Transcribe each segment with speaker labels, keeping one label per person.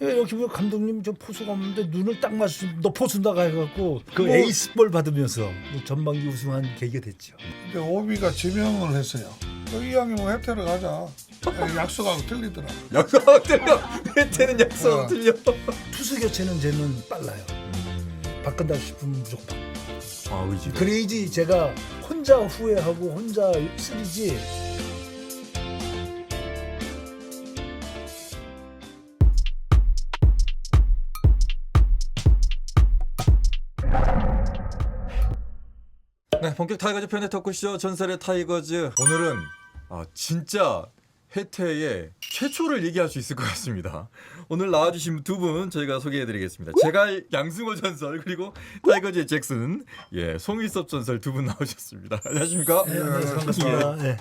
Speaker 1: 여기 보면 감독님 저 포수가 없는데 눈을 딱 맞추 너 포수 나가 해갖고 그 에이스볼 받으면서 전반기 우승한 계기가 됐죠.
Speaker 2: 근데 오비가 지명을 했어요. 이왕이면 뭐 혜태를 가자. 약속하고 틀리더라.
Speaker 3: 약속 틀려. 혜태는 약속 틀려.
Speaker 1: 투수 교체는 쟤는 빨라요. 바꾼다 싶으면 무조건 바꿔.
Speaker 3: 아 의지.
Speaker 1: 그래야지 제가 혼자 후회하고 혼자 쓰리지.
Speaker 3: 네, 본격 타이거즈 편의 토크쇼 전설의 타이거즈. 오늘은 진짜 혜태의 최초를 얘기할 수 있을 것 같습니다. 오늘 나와주신 두 분 저희가 소개해드리겠습니다. 제갈 양승호 전설 그리고 타이거즈의 잭슨, 송일섭 전설 두 분 나오셨습니다. 안녕하십니까?
Speaker 1: 네, 반갑습니다. 네.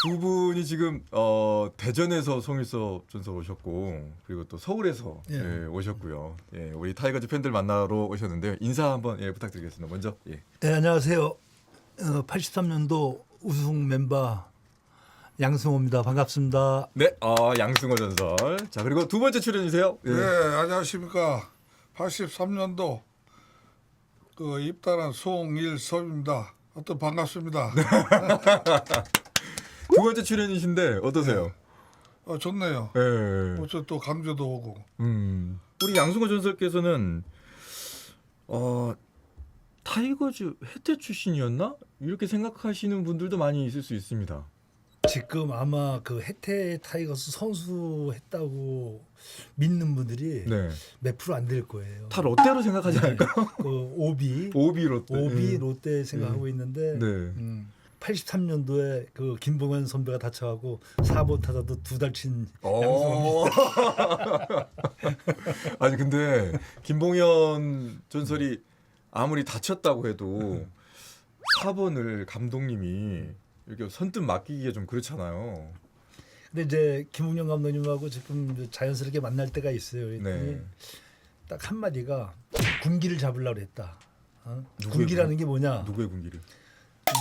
Speaker 3: 두 분이 지금 대전에서 송일섭 전설 오셨고 그리고 또 서울에서 오셨고요. 우리 타이거즈 팬들 만나러 오셨는데요. 인사 한번 부탁드리겠습니다. 먼저.
Speaker 1: 네, 안녕하세요. 83년도 우승 멤버 양승호입니다. 반갑습니다.
Speaker 3: 네, 양승호 전설. 자, 그리고 두 번째 출연이세요.
Speaker 2: 네, 안녕하십니까. 83년도 그 입단한 송일섭입니다. 반갑습니다.
Speaker 3: 두 번째 출연이신데 어떠세요?
Speaker 2: 좋네요.
Speaker 3: 네.
Speaker 2: 어째 또 강조도 오고.
Speaker 3: 우리 양승호 전설께서는 타이거즈 혜태 출신이었나? 이렇게 생각하시는 분들도 많이 있을 수 있습니다.
Speaker 1: 지금 아마 그 혜태 타이거스 선수 했다고 믿는 분들이 몇 프로 안 될 거예요.
Speaker 3: 다 롯데로 생각하지 않을까?
Speaker 1: 그 오비
Speaker 3: 롯데.
Speaker 1: 롯데 생각하고 있는데 83년도에 그 김봉현 선배가 다쳐가고 4번 타자도 2달 친 양승호입니다.
Speaker 3: 아니 근데 김봉현 전설이 아무리 다쳤다고 해도 4번을 감독님이 이렇게 선뜻 맡기기가 좀 그렇잖아요.
Speaker 1: 근데 이제 김웅영 감독님하고 지금 자연스럽게 만날 때가 있어요. 그랬더니 딱 한마디가 군기를 잡으려고 그랬다. 군기라는 게 뭐냐?
Speaker 3: 누구의 군기를?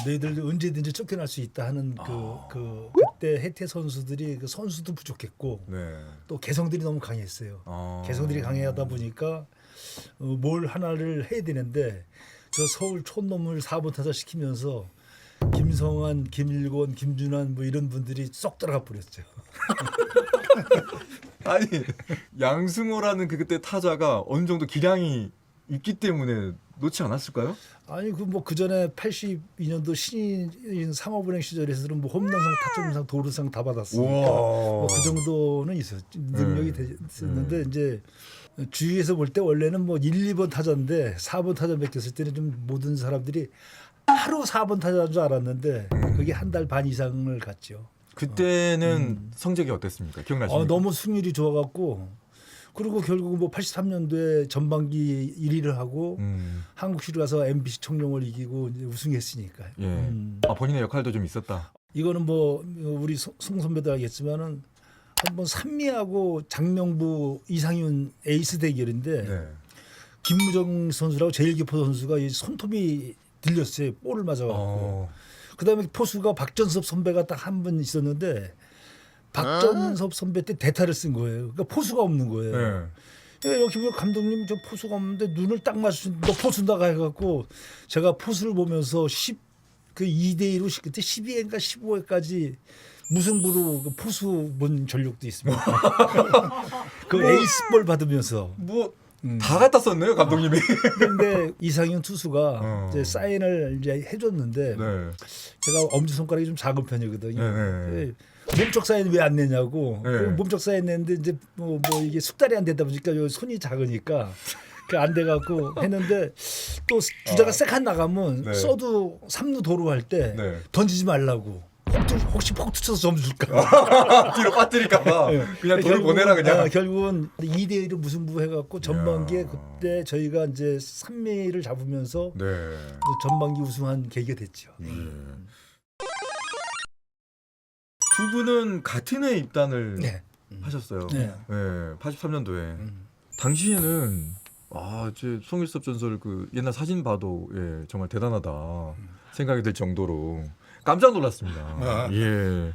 Speaker 1: 너희들 언제든지 쫓겨날 수 있다 하는 그때 혜태 선수들이 그 선수도 부족했고 또 개성들이 너무 강했어요. 개성들이 강하다 보니까 뭘 하나를 해야 되는데 저 서울 촌놈을 4번 타자 시키면서 김성환, 김일권, 김준환 뭐 이런 분들이 쏙 들어가 버렸죠.
Speaker 3: 아니 양승호라는 그때 타자가 어느 정도 기량이 있기 때문에 놓지 않았을까요?
Speaker 1: 아니 그 전에 82년도 신인 상업은행 시절에서는 뭐 홈런상, 타점상, 도루상 다 받았으니까 그 정도는 능력이 됐었는데 이제 주위에서 볼 때 원래는 뭐 1, 2번 타자인데 4번 타자 맡겼을 때는 좀 모든 사람들이 하루 4번 타자인 줄 알았는데 그게 한 달 반 이상을 갔죠.
Speaker 3: 그때는 성적이 어땠습니까? 기억나십니까?
Speaker 1: 너무 승률이 좋아갖고 그리고 결국 뭐 83년도에 전반기 1위를 하고 한국시로 가서 MBC 청룡을 이기고 이제 우승했으니까요.
Speaker 3: 본인의 역할도 좀 있었다.
Speaker 1: 이거는 뭐 우리 송 선배도 알겠지만은 한번 산미하고 장명부 이상윤 에이스 대결인데 김무정 선수라고 제일기포 선수가 이 손톱이 들렸어요. 볼을 맞아갖고. 그다음에 포수가 박전섭 선배가 딱 한 번 있었는데 박전섭 선배 때 대타를 쓴 거예요. 그러니까 포수가 없는 거예요. 여기 보면 감독님 저 포수가 없는데 눈을 딱 맞추 너 포수 나가 해갖고 제가 포수를 보면서 2대2로 그때 12회인가 15회까지 무승부로 그 포수 본 전력도 있습니다. 그 에이스볼 받으면서
Speaker 3: 다 갖다 썼네요 감독님이.
Speaker 1: 근데 이상윤 투수가 이제 사인을 이제 해줬는데 제가 엄지 손가락이 좀 작은 편이거든요. 몸쪽 사인 왜 안 내냐고. 몸쪽 사인 냈는데 이제 뭐 이게 숙달이 안 되다 보니까 요 손이 작으니까 그 안 돼갖고 했는데 또 주자가 세칸 나가면
Speaker 3: 네.
Speaker 1: 써도 3루 도루 할 때
Speaker 3: 네.
Speaker 1: 던지지 말라고. 혹시 폭투 쳐서 점수 줄까?
Speaker 3: 뒤로 빠뜨릴까봐 그냥 돌을 보내라 그냥.
Speaker 1: 결국은 2대1로 무승부 해갖고 전반기에 그때 저희가 이제 3위를 잡으면서
Speaker 3: 네.
Speaker 1: 전반기 우승한 계기가 됐죠.
Speaker 3: 두 분은 같은 해 입단을
Speaker 1: 네.
Speaker 3: 하셨어요.
Speaker 1: 네.
Speaker 3: 83년도에. 당시에는 제 송일섭 전설 그 옛날 사진 봐도 정말 대단하다 생각이 들 정도로 깜짝 놀랐습니다. 예.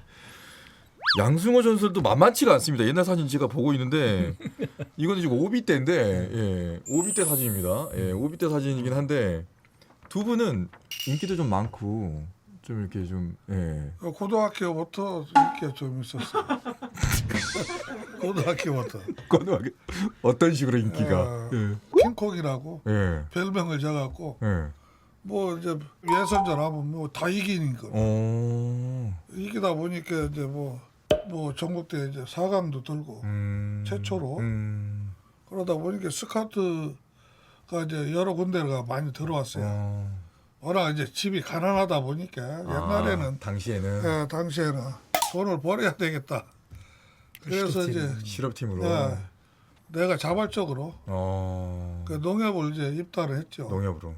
Speaker 3: 양승호 전설도 만만치가 않습니다. 옛날 사진 제가 보고 있는데 이거는 지금 오비 때인데 오비 때 사진입니다. 오비 때 사진이긴 한데 두 분은 인기도 좀 많고 좀 이렇게 좀
Speaker 2: 고등학교부터 인기가 좀 있었어요. 고등학교부터.
Speaker 3: 고등학교 어떤 식으로 인기가?
Speaker 2: 킹콩이라고 별명을 줘갖고 뭐 이제 예선전 하면 뭐 다 이기는 거. 이기다 보니까 이제 뭐 전국대 이제 4강도 들고 최초로 그러다 보니까 스카우트가 이제 여러 군데가 많이 들어왔어요. 워낙 이제 집이 가난하다 보니까 옛날에는
Speaker 3: 당시에는
Speaker 2: 돈을 벌어야 되겠다. 그래서 이제
Speaker 3: 실업팀으로
Speaker 2: 내가 자발적으로 그 농협을 이제 입단을 했죠.
Speaker 3: 농협으로.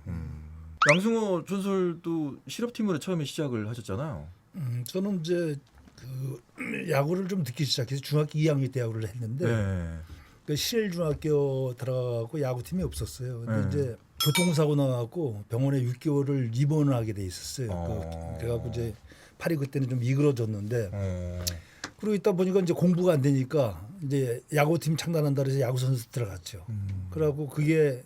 Speaker 3: 양승호 전설도 실업팀으로 처음에 시작을 하셨잖아요.
Speaker 1: 저는 이제 그 야구를 좀 늦게 시작해서 중학교 2학년 때 야구를 했는데 그 신일중학교 들어가고 야구팀이 없었어요. 근데 이제 교통사고 나갖고 병원에 6개월을 입원을 하게 돼 있었어요. 그래갖고 이제 팔이 그때는 좀 미끄러졌는데 그리고 있다 보니까 이제 공부가 안 되니까 이제 야구팀 창단한다 그래서 야구 선수 들어갔죠. 그래갖고 그게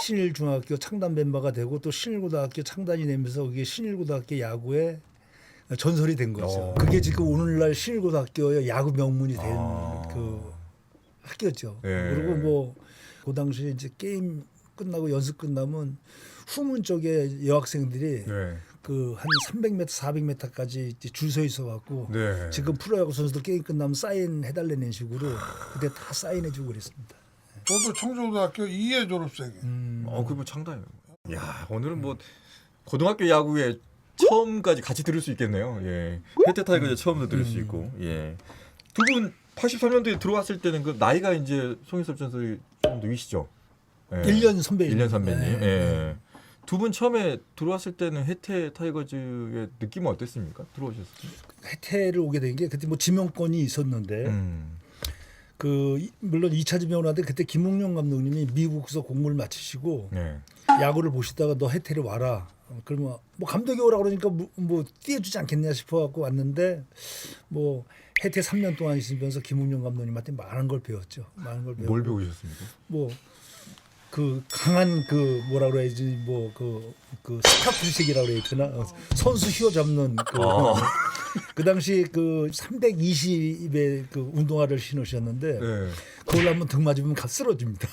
Speaker 1: 신일중학교 창단 멤버가 되고 또 신일고등학교 창단이 되면서 그게 신일고등학교 야구의 전설이 된 거죠. 그게 지금 오늘날 신일고등학교의 야구 명문이 된 그 학교죠. 그리고 뭐 그 당시에 이제 게임 끝나고 연습 끝나면 후문 쪽에 여학생들이 그 한 300m, 400m까지 줄 서 있어 갖고 지금 프로야구 선수들 게임 끝나면 사인 해달라는 식으로 그때 다 사인해주고 그랬습니다.
Speaker 2: 저도 청주고등학교 2회 졸업생이에요.
Speaker 3: 그거 창단이에요. 야, 오늘은 뭐 고등학교 야구에 처음까지 같이 들을 수 있겠네요. 혜태 타이거즈 처음도 들을 수 있고. 두 분 83년도에 들어왔을 때는 그 나이가 이제 송일섭 전설이 좀 더 위시죠.
Speaker 1: 1년 선배님.
Speaker 3: 1년 선배님. 두 분 처음에 들어왔을 때는 혜태 타이거즈의 느낌은 어땠습니까? 들어오셨을 때.
Speaker 1: 혜태를 오게 된 게 그때 뭐 지명권이 있었는데 그 물론 2차 지명을 하는데 그때 김웅룡 감독님이 미국에서 공부를 마치시고 야구를 보시다가 너 혜태를 와라. 그러면 뭐 감독이 오라 그러니까 뭐 띄워주지 않겠냐 싶어갖고 왔는데 뭐 혜태 3년 동안 있으면서 김웅룡 감독님한테 많은 걸 배웠죠. 많은 걸 배우고.
Speaker 3: 뭘 배우셨습니까?
Speaker 1: 뭐 그 강한 그 뭐라 그래야지 뭐 그 스타트식이라고 그래야 되나 선수 휘어잡는 그 당시 그 320의 그 운동화를 신으셨는데 그걸 한번 등 맞으면 쓰러집니다.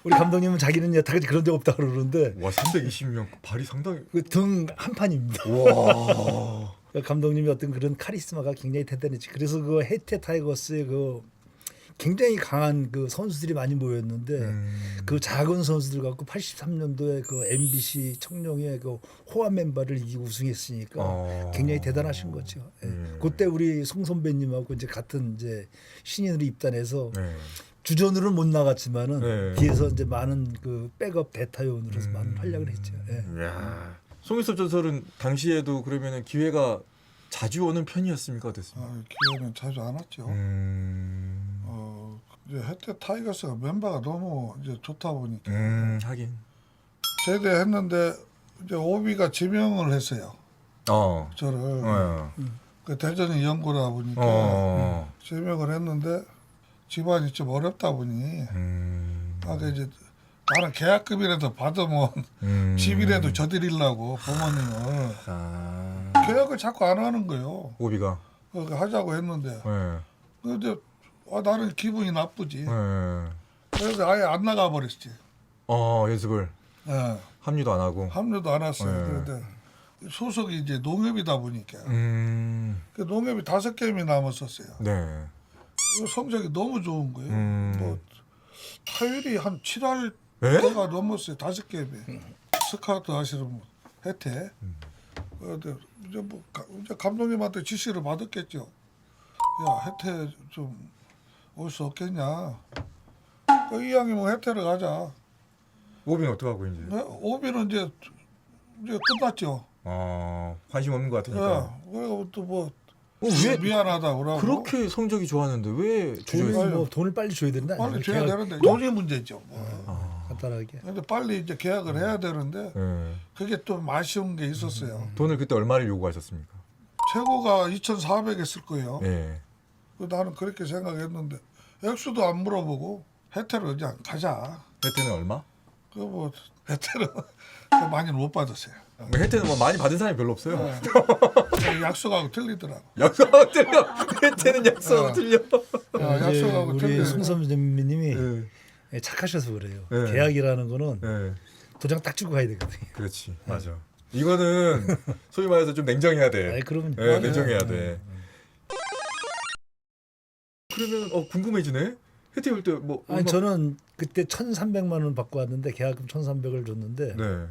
Speaker 1: 우리 감독님은 자기는 여태까지 그런 적 없다 그러는데
Speaker 3: 와 320명 발이 상당히
Speaker 1: 그 등 한 판입니다.
Speaker 3: 와
Speaker 1: 감독님이 어떤 그런 카리스마가 굉장히 대단했지. 그래서 그 혜태 타이거스의 그 굉장히 강한 그 선수들이 많이 모였는데 그 작은 선수들 갖고 83년도에 그 MBC 청룡의 그 호환 멤버를 이기고 우승했으니까 굉장히 대단하신 거죠. 그때 우리 송 선배님하고 이제 같은 이제 신인으로 입단해서 주전으로는 못 나갔지만은 뒤에서 이제 많은 그 백업 대타요원으로서 많은 활약을 했죠.
Speaker 3: 야. 송일섭 전설은 당시에도 그러면은 기회가 자주 오는 편이었습니까? 어땠습니까?
Speaker 2: 기회는 자주 안 왔죠. 이제 혜태 타이거스가 멤버가 너무 이제 좋다 보니까
Speaker 3: 하긴
Speaker 2: 제대했는데 이제 오비가 지명을 했어요. 저를 그 대전이 연고다 보니까 지명을 했는데 집안이 좀 어렵다 보니 이제 나는 계약금이라도 받으면 집이라도 저드리려고 부모님을 계약을 자꾸 안 하는 거예요.
Speaker 3: 오비가
Speaker 2: 하자고 했는데 근데 나는 기분이 나쁘지. 그래서 아예 안 나가 버렸지.
Speaker 3: 연습을 합류도 안 하고
Speaker 2: 합류도 안 했어요. 그런데 소속이 이제 농협이다 보니까 그 농협이 5게임이 남았었어요. 성적이 너무 좋은 거예요. 뭐 타율이 한 7할
Speaker 3: 에?
Speaker 2: 대가 넘었어요. 5게임에. 스카우트 하시는 분 혜태. 근데 이제 감독님한테 지시를 받았겠죠. 야 혜태 좀 올 수 없겠냐. 이왕이면 혜태를 가자.
Speaker 3: 오비는 어떡하고 이제?
Speaker 2: 네? 오비는 이제 끝났죠.
Speaker 3: 관심 없는 것 같으니까.
Speaker 2: 그리고 또뭐
Speaker 3: 왜
Speaker 2: 미안하다 그러고.
Speaker 3: 그렇게 성적이 좋았는데 왜 주저했어요?
Speaker 1: 돈을 빨리 줘야 된다.
Speaker 2: 빨리 줘야 되는데 돈이 문제죠.
Speaker 1: 간단하게.
Speaker 2: 근데 빨리 이제 계약을 해야 되는데
Speaker 3: 네.
Speaker 2: 그게 좀 아쉬운 게 있었어요.
Speaker 3: 돈을 그때 얼마를 요구하셨습니까?
Speaker 2: 최고가 2,400 했을 거예요.
Speaker 3: 네.
Speaker 2: 나는 그렇게 생각했는데 액수도 안 물어보고 혜태를 그냥 가자.
Speaker 3: 혜태는 얼마?
Speaker 2: 그 뭐 혜태는 많이는 못 받았어요.
Speaker 3: 혜태는 뭐 많이 받은 사람이 별로 없어요.
Speaker 2: 약속하고 틀리더라고.
Speaker 3: 약속하고 틀려. 혜태는 약속하고 틀려.
Speaker 1: 이제
Speaker 2: 약속하고
Speaker 1: 우리
Speaker 2: 틀리더라고.
Speaker 1: 송 선배님이
Speaker 3: 네.
Speaker 1: 착하셔서 그래요.
Speaker 3: 네.
Speaker 1: 계약이라는 거는
Speaker 3: 네.
Speaker 1: 도장 딱 찍고 가야 되거든요.
Speaker 3: 그렇지. 맞아. 이거는 소위 말해서 좀 냉정해야 돼.
Speaker 1: 아니, 그러면
Speaker 3: 네, 냉정해야 돼. 그러면 궁금해지네. 혜태 올 때 뭐
Speaker 1: 아니 저는 그때 1,300만 원 받고 왔는데 계약금 1,300을 줬는데
Speaker 3: 네.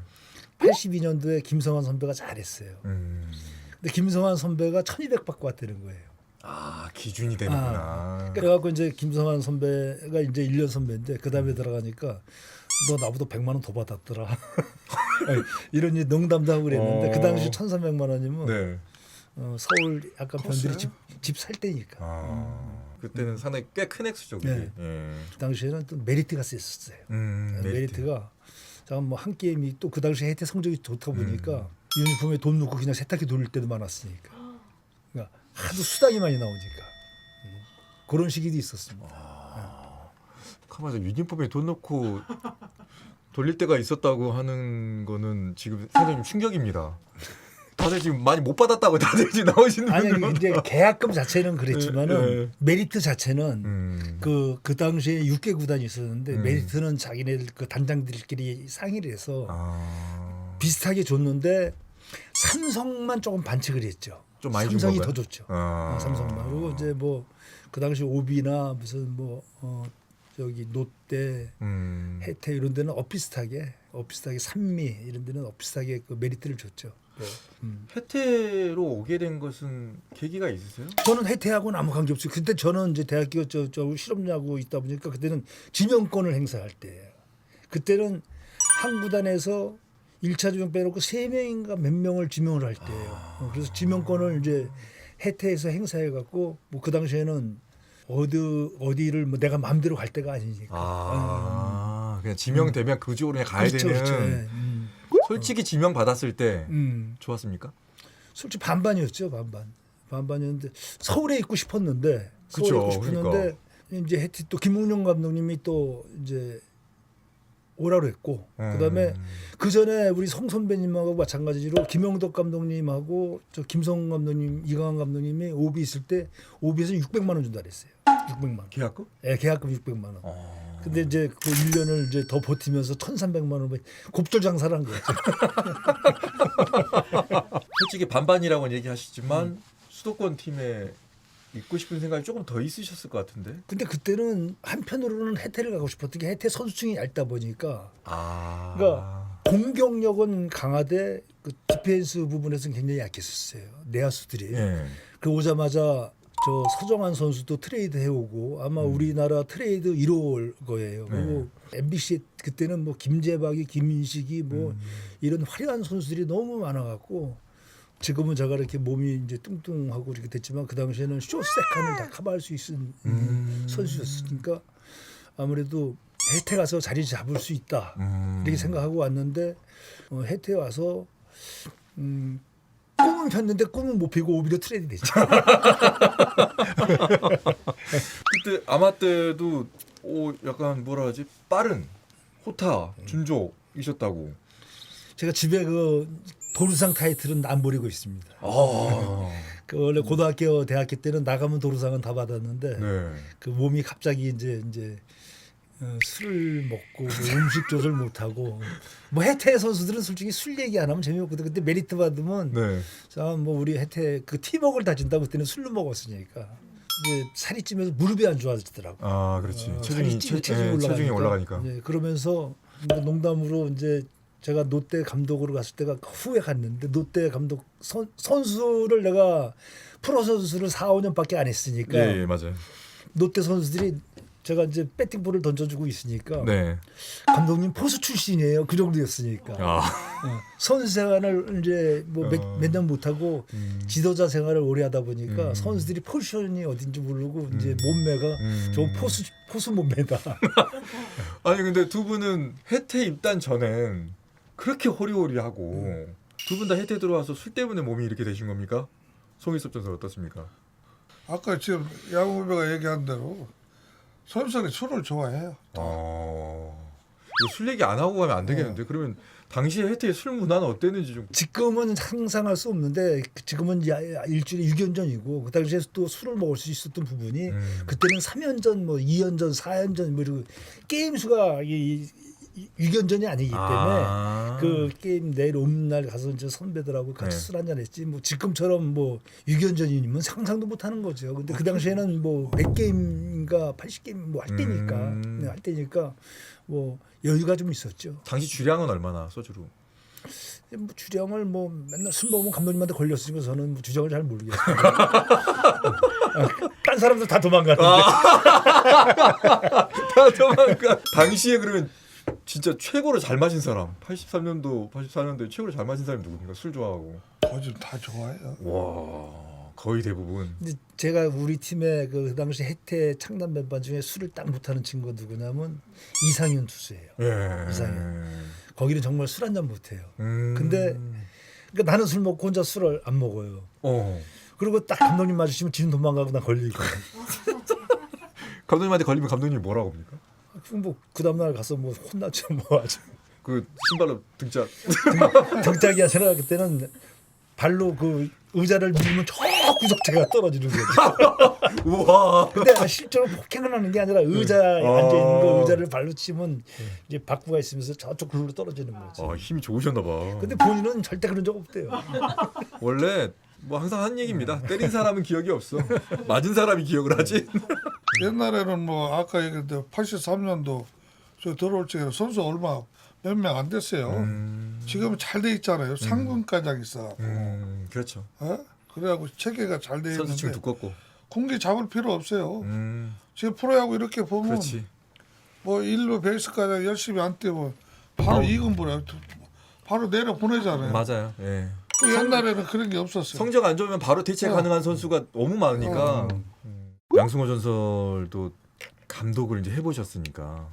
Speaker 1: 82년도에 김성환 선배가 잘했어요. 근데 김성환 선배가 1,200 받고 왔다는 거예요.
Speaker 3: 기준이 되는구나.
Speaker 1: 그래갖고 이제 김성환 선배가 이제 1년 선배인데 그 다음에 들어가니까 너 나보다 100만 원 더 받았더라. 이런 농담도 하고 그랬는데 그 당시 1,300만 원이면
Speaker 3: 네.
Speaker 1: 서울 약간 변들이 집 살 때니까.
Speaker 3: 그때는 상당히 꽤 큰 액수죠. 그게.
Speaker 1: 네.
Speaker 3: 예.
Speaker 1: 그 당시에는 또 메리트가 셌었어요. 메리트가 잠깐 뭐 한 게임이 또 그 당시 혜태 성적이 좋다 보니까 유니폼에 돈 넣고 그냥 세탁기 돌릴 때도 많았으니까. 그러니까 하도 수당이 많이 나오니까 그런 시기도 있었습니다.
Speaker 3: 가만히 유니폼에 돈 넣고 돌릴 때가 있었다고 하는 거는 지금 상당히 좀 충격입니다. 다들 지금 많이 못 받았다고 다들 지금 나오시는
Speaker 1: 아니
Speaker 3: 분들.
Speaker 1: 이제 계약금 자체는 그랬지만은
Speaker 3: 네.
Speaker 1: 메리트 자체는 그 당시에 6개 구단이 있었는데 메리트는 자기네 그 단장들끼리 상의를 해서 비슷하게 줬는데 삼성만 조금 반칙을 했죠.
Speaker 3: 좀 많이 준
Speaker 1: 삼성이
Speaker 3: 건가요?
Speaker 1: 더 줬죠.
Speaker 3: 아.
Speaker 1: 삼성만. 그리고 이제 뭐 그 당시 오비나 무슨 뭐 저기 롯데, 혜태 이런 데는 엇비슷하게 산미 이런 데는 엇비슷하게 그 메리트를 줬죠.
Speaker 3: 혜태로 오게 된 것은 계기가 있으세요?
Speaker 1: 저는 혜태하고는 아무 관계 없어요. 그때 저는 이제 대학교 저 실업야구 있다 보니까 그때는 지명권을 행사할 때예요. 그때는 한 구단에서 1차 지명 빼놓고 3명인가 몇 명을 지명을 할 때예요. 그래서 지명권을 이제 혜태에서 행사해 갖고 뭐 그 당시에는 어디를 뭐 내가 마음대로 갈 때가 아니니까.
Speaker 3: 그냥 지명되면 그 쪽으로 그냥 가야
Speaker 1: 그렇죠,
Speaker 3: 되는.
Speaker 1: 그렇죠. 예.
Speaker 3: 솔직히 지명 받았을 때 좋았습니까?
Speaker 1: 솔직히 반반이었죠. 반반이었는데 서울에 있고 싶었는데
Speaker 3: 그쵸,
Speaker 1: 그러니까. 이제 혜태 또 김웅룡 감독님이 또 이제 오라고 했고 그다음에 그 전에 우리 송 선배님하고 마찬가지로 김영덕 감독님하고 저 김성 감독님, 이강한 감독님이 오비 있을 때 오비에서 600만 원 준다 그랬어요. 600만 원.
Speaker 3: 계약금?
Speaker 1: 네, 계약금 600만 원. 근데 이제 그 1년을 이제 더 버티면서 1,300만 원 곱돌 장사를 한 거였죠.
Speaker 3: 솔직히 반반이라고는 얘기하시지만 수도권 팀에 있고 싶은 생각이 조금 더 있으셨을 것 같은데.
Speaker 1: 근데 그때는 한편으로는 혜태를 가고 싶었던 게 혜태 선수층이 얇다 보니까
Speaker 3: 아.
Speaker 1: 그러니까 공격력은 강하되 그 디펜스 부분에서는 굉장히 약했었어요. 내야수들이.
Speaker 3: 예.
Speaker 1: 그 오자마자 저 서정환 선수도 트레이드 해오고 아마 우리나라 트레이드 1호 거예요. 그리고 MBC 그때는 뭐 김재박이, 김인식이 뭐 이런 화려한 선수들이 너무 많아갖고 지금은 제가 이렇게 몸이 이제 뚱뚱하고 이렇게 됐지만 그 당시에는 쇼세칸을 다 커버할 수 있는 선수였으니까 아무래도 혜태 가서 자리 잡을 수 있다 이렇게 생각하고 왔는데 혜태 와서 꿈은 폈는데 꿈은 못 피고 오히려 트레이드 됐죠.
Speaker 3: 그때 아마 때도 약간 뭐라 하지 빠른 호타 준족이셨다고.
Speaker 1: 제가 집에 그 도루상 타이틀은 안 버리고 있습니다. 그 원래 고등학교, 대학교 때는 나가면 도루상은 다 받았는데
Speaker 3: 네.
Speaker 1: 그 몸이 갑자기 이제 술을 먹고 뭐 음식 조절 못하고 뭐 혜태 선수들은 솔직히 술 얘기 안 하면 재미없거든. 근데 메리트 받으면
Speaker 3: 네.
Speaker 1: 자 뭐 우리 혜태 그 팀워크를 다진다고 그때는 술로 먹었으니까 이제 살이 찌면서 무릎이 안 좋아지더라고.
Speaker 3: 아, 그렇지.
Speaker 1: 체중이
Speaker 3: 올라가니까.
Speaker 1: 네, 그러면서 농담으로 이제 제가 롯데 감독으로 갔을 때가 후에 갔는데 롯데 감독 선수를 내가 프로 선수를 4, 5년밖에 안 했으니까
Speaker 3: 예, 맞아요.
Speaker 1: 롯데 선수들이 제가 이제 배팅볼을 던져주고 있으니까
Speaker 3: 네.
Speaker 1: 감독님 포수 출신이에요. 그 정도였으니까.
Speaker 3: 아,
Speaker 1: 선수 생활을 이제 뭐 몇 년 못하고 지도자 생활을 오래 하다 보니까 선수들이 포지션이 어딘지 모르고 이제 몸매가 저 포수 몸매다.
Speaker 3: 아니 근데 두 분은 해태 입단 전엔 그렇게 호리호리하고 두 분 다 해태 들어와서 술 때문에 몸이 이렇게 되신 겁니까? 송일섭 전설 어떻습니까?
Speaker 2: 아까 지금 야구 후배가 얘기한 대로 선수들이 술을 좋아해요.
Speaker 3: 이거 술 얘기 안 하고 가면 안 되겠는데 그러면 당시에 해태의 술 문화는 어땠는지 좀.
Speaker 1: 지금은 상상할 수 없는데 지금은 일주일에 6연전이고 그 당시에 또 술을 먹을 수 있었던 부분이 그때는 3연전 뭐 2연전 4연전 뭐 이러고 게임 수가 6연전이 아니기 때문에 그 게임 내일 오는 가서 이제 선배들하고 같이 술 한잔 했지 뭐 지금처럼 뭐 6연전이면 상상도 못 하는 거죠. 근데 그 당시에는 뭐 100게임인가 80게임 뭐 할 때니까 뭐 여유가 좀 있었죠.
Speaker 3: 당시 주량은 얼마나 소주로?
Speaker 1: 뭐 주량을 뭐 맨날 술 먹으면 감독님한테 걸렸으니까 저는 뭐 주량을 잘 모르겠어요. 딴 사람들 다 도망가는데.
Speaker 3: 다 도망가. 당시에 그러면 진짜 최고로 잘 마신 사람 83년도 84년도에 최고로 잘 마신 사람이 누굽니까? 술 좋아하고.
Speaker 2: 요즘 다 좋아해요.
Speaker 3: 와 거의 대부분.
Speaker 1: 근데 제가 우리 팀의 그 당시 해태 창단 멤버 중에 술을 딱 못하는 친구가 누구냐면 이상윤 투수예요.
Speaker 3: 예.
Speaker 1: 이상윤. 거기는 정말 술 한 잔 못해요. 근데 그러니까 나는 술 먹고 혼자 술을 안 먹어요. 그리고 딱 감독님 마주치면 지는 도망가고 나 걸리고.
Speaker 3: 감독님한테 걸리면 감독님이 뭐라고 합니까?
Speaker 1: 뭐그 다음날 가서 뭐 혼나죠 뭐 아주.
Speaker 3: 그 신발로 등짝.
Speaker 1: 등짝이 아니라 그때는 발로 그 의자를 밀면 저 구석체가 떨어지는 거죠.
Speaker 3: 우와.
Speaker 1: 근데 실제로 폭행을 하는 게 아니라 의자에 앉아 있는 거 의자를 발로 치면 이제 박구가 있으면서 저쪽 굴로 떨어지는 거죠.
Speaker 3: 힘이 좋으셨나 봐.
Speaker 1: 근데 본인은 절대 그런 적 없대요.
Speaker 3: 원래 뭐 항상 한 얘기입니다. 때린 사람은 기억이 없어. 맞은 사람이 기억을 하지.
Speaker 2: 옛날에는 뭐 아까 얘기했는데 83년도 저 들어올 적에 선수 얼마 몇 명 안 됐어요. 지금은 잘 돼 있잖아요. 상군과장 있어.
Speaker 3: 그렇죠.
Speaker 2: 그래갖고 체계가 잘 돼
Speaker 3: 선수층
Speaker 2: 있는데
Speaker 3: 두껍고.
Speaker 2: 공기 잡을 필요 없어요. 지금 프로야구 이렇게 보면
Speaker 3: 그렇지.
Speaker 2: 뭐 1루 베이스까지 열심히 안 뛰면 바로 2군 보내 바로 내려 보내잖아요.
Speaker 3: 맞아요. 예.
Speaker 2: 그 옛날에는 그런 게 없었어요.
Speaker 3: 성적 안 좋으면 바로 대체 가능한 선수가 너무 많으니까. 양승호 전설도 감독을 이제 해보셨으니까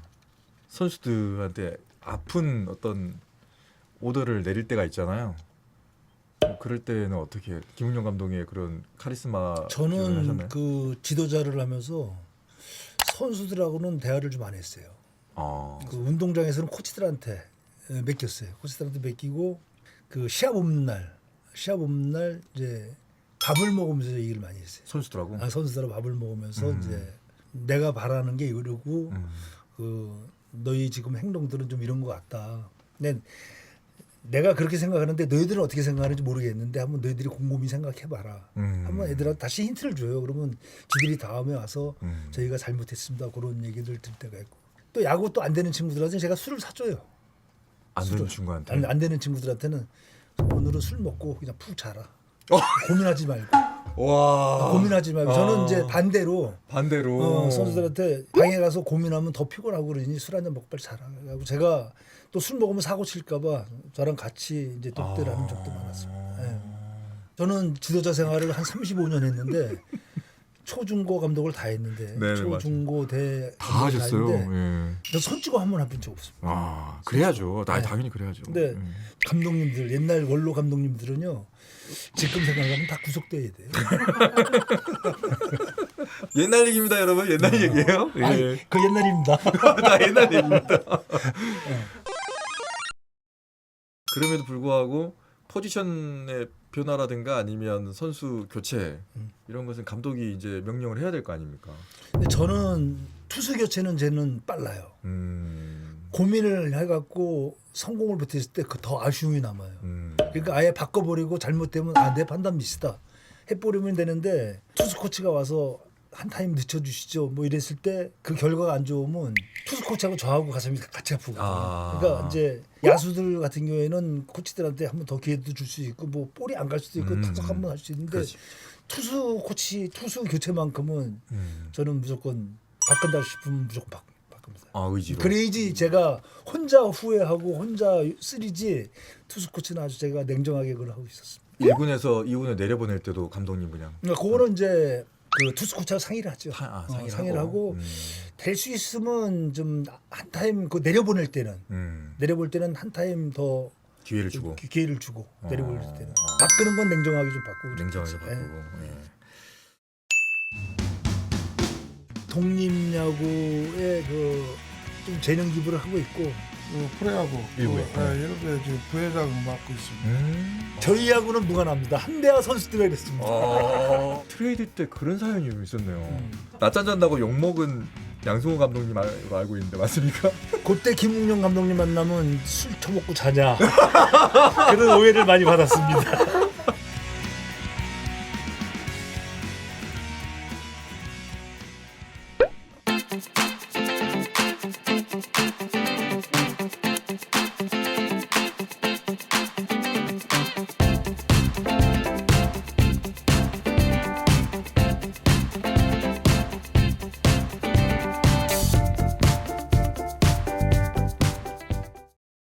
Speaker 3: 선수들한테 아픈 어떤 오더를 내릴 때가 있잖아요. 그럴 때는 어떻게 김은영 감독의 그런 카리스마
Speaker 1: 저는
Speaker 3: 하셨나요?
Speaker 1: 그 지도자를 하면서 선수들하고는 대화를 좀 안 했어요. 그 운동장에서는 코치들한테 맡겼어요. 코치들한테 맡기고 그 시합 없는 날 이제 밥을 먹으면서 얘기를 많이 했어요.
Speaker 3: 선수들하고.
Speaker 1: 선수들하고 밥을 먹으면서 이제 내가 바라는 게 이러고 그 너희 지금 행동들은 좀 이런 것 같다. 근데 내가 그렇게 생각하는데 너희들은 어떻게 생각하는지 모르겠는데 한번 너희들이 곰곰이 생각해봐라. 한번 애들한테 다시 힌트를 줘요. 그러면 지들이 다음에 와서 저희가 잘못했습니다. 그런 얘기들 들 때가 있고 또 야구 또 안 되는 친구들한테 제가 술을 사줘요.
Speaker 3: 안 되는 친구한테.
Speaker 1: 안 되는 친구들한테는 오늘은 술 먹고 그냥 푹 자라. 고민하지 말고.
Speaker 3: 와.
Speaker 1: 고민하지 말고. 저는 이제 반대로 선수들한테 방에 가서 고민하면 더 피곤하고 그러니 술 한잔 먹고 빨리 자라. 그래서 제가 또 술 먹으면 사고 칠까봐 저랑 같이 이제 독대라는 적도 많았습니다. 예. 저는 지도자 생활을 한 35년 했는데 초중고 감독을 다 했는데
Speaker 3: 네네,
Speaker 1: 초중고 대
Speaker 3: 다 하셨어요. 예.
Speaker 1: 저 손찌고 한 번 해본 적 없습니다.
Speaker 3: 그래야죠. 당연히 그래야죠.
Speaker 1: 근데 감독님들 옛날 원로 감독님들은요 지금 생각하면 다 구속돼야 돼요.
Speaker 3: 옛날 얘기입니다, 여러분. 옛날 얘기예요. 예.
Speaker 1: 아니, 그 옛날입니다.
Speaker 3: 다 옛날 얘기입니다. 그럼에도 불구하고 포지션의 변화라든가 아니면 선수 교체 이런 것은 감독이 이제 명령을 해야 될 거 아닙니까?
Speaker 1: 근데 저는 투수 교체는 쟤는 빨라요. 고민을 해갖고 성공을 못했을 때 그 더 아쉬움이 남아요. 그러니까 아예 바꿔버리고 잘못되면 내 판단 미스다 해버리면 되는데 투수 코치가 와서 한 타임 늦춰주시죠. 뭐 이랬을 때 그 결과가 안 좋으면 투수 코치하고 저하고 가슴이 같이 아프거든요. 그러니까 이제 야수들 같은 경우에는 코치들한테 한 번 더 기회도 줄 수 있고 뭐 볼이 안 갈 수도 있고 타석 한 번 할 수 있는데
Speaker 3: 그렇지.
Speaker 1: 투수 교체만큼은 저는 무조건 바꾼다 싶으면 무조건 바꿉니다.
Speaker 3: 의지로.
Speaker 1: 그래야지 제가 혼자 후회하고 혼자 쓰리지 투수 코치는 아주 제가 냉정하게 그걸 하고 있었습니다.
Speaker 3: 1군에서 2군에 내려보낼 때도 감독님 그냥
Speaker 1: 그러니까 그거는 이제 그 투수 코치하고 상의를 하죠.
Speaker 3: 상의를
Speaker 1: 하고 될 수 있으면 좀 한 타임 그 내려보낼 때는 내려볼 때는 한 타임 더
Speaker 3: 기회를 주고
Speaker 1: 기회를 주고 내려볼 때는 바꾸는 건 냉정하게 좀 바꾸고
Speaker 3: 냉정하게
Speaker 1: 그랬죠.
Speaker 3: 바꾸고.
Speaker 1: 예. 독립야구에 그 좀 재능 기부를 하고 있고
Speaker 2: 프로야구
Speaker 3: 일부에.
Speaker 2: 이런 데 지금 부회장을 맡고 있습니다.
Speaker 1: 저희 야구는 무관합니다. 한대하 선수들이 그랬습니다.
Speaker 3: 트레이드 때 그런 사연이 있었네요. 낮잠 잔다고 욕먹은 양승호 감독님 알고 있는데 맞습니까?
Speaker 1: 그때 김웅영 감독님 만나면 술 처먹고 자냐 그런 오해를 많이 받았습니다.